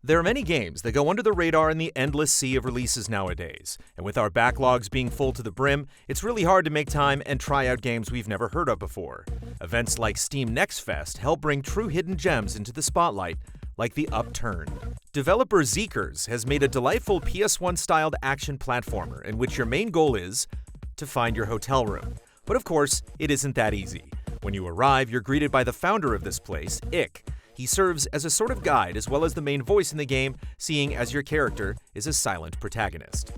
There are many games that go under the radar in the endless sea of releases nowadays, and with our backlogs being full to the brim, it's really hard to make time and try out games we've never heard of before. Events like Steam Next Fest help bring true hidden gems into the spotlight, like the Upturned. Developer Zeekers has made a delightful PS1-styled action platformer in which your main goal is to find your hotel room. But of course, it isn't that easy. When you arrive, you're greeted by the founder of this place, Ick. He serves as a sort of guide as well as the main voice in the game, seeing as your character is a silent protagonist.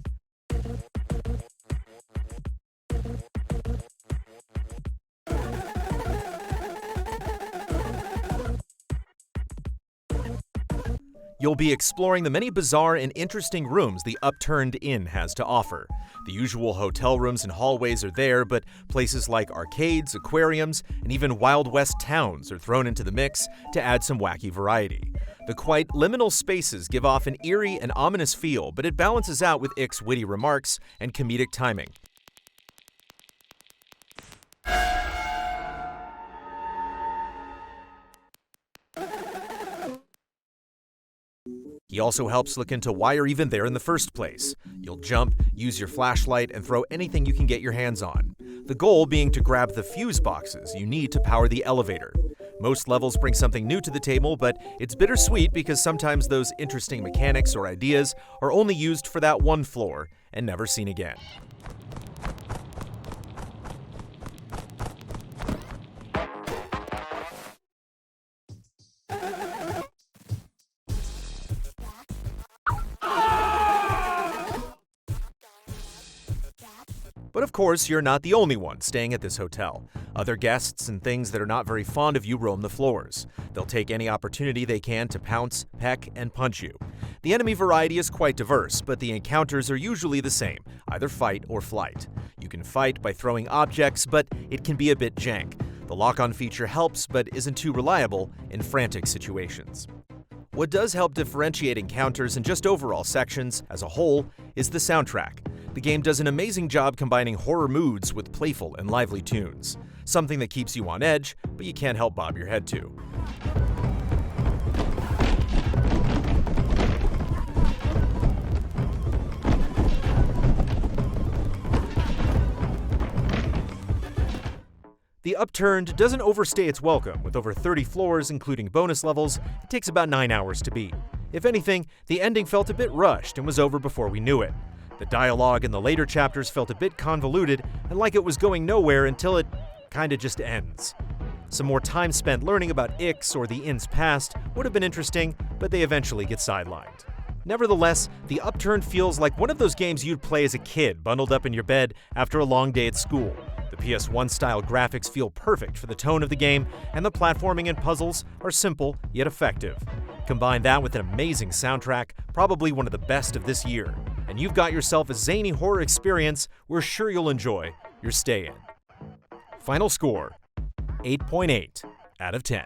You'll be exploring the many bizarre and interesting rooms the Upturned Inn has to offer. The usual hotel rooms and hallways are there, but places like arcades, aquariums, and even Wild West towns are thrown into the mix to add some wacky variety. The quite liminal spaces give off an eerie and ominous feel, but it balances out with Ick's witty remarks and comedic timing. He also helps look into why you're even there in the first place. You'll jump, use your flashlight, and throw anything you can get your hands on. The goal being to grab the fuse boxes you need to power the elevator. Most levels bring something new to the table, but it's bittersweet because sometimes those interesting mechanics or ideas are only used for that one floor and never seen again. But of course, you're not the only one staying at this hotel. Other guests and things that are not very fond of you roam the floors. They'll take any opportunity they can to pounce, peck, and punch you. The enemy variety is quite diverse, but the encounters are usually the same, either fight or flight. You can fight by throwing objects, but it can be a bit jank. The lock-on feature helps, but isn't too reliable in frantic situations. What does help differentiate encounters and just overall sections as a whole is the soundtrack. The game does an amazing job combining horror moods with playful and lively tunes. Something that keeps you on edge, but you can't help bob your head to. The Upturned doesn't overstay its welcome. With over 30 floors, including bonus levels, it takes about 9 hours to beat. If anything, the ending felt a bit rushed and was over before we knew it. The dialogue in the later chapters felt a bit convoluted and like it was going nowhere until it kinda just ends. Some more time spent learning about Ick's or the inn's past would have been interesting, but they eventually get sidelined. Nevertheless, the Upturned feels like one of those games you'd play as a kid, bundled up in your bed after a long day at school. The PS1-style graphics feel perfect for the tone of the game, and the platforming and puzzles are simple yet effective. Combine that with an amazing soundtrack, probably one of the best of this year, and you've got yourself a zany horror experience we're sure you'll enjoy your stay in. Final score, 8.8 out of 10.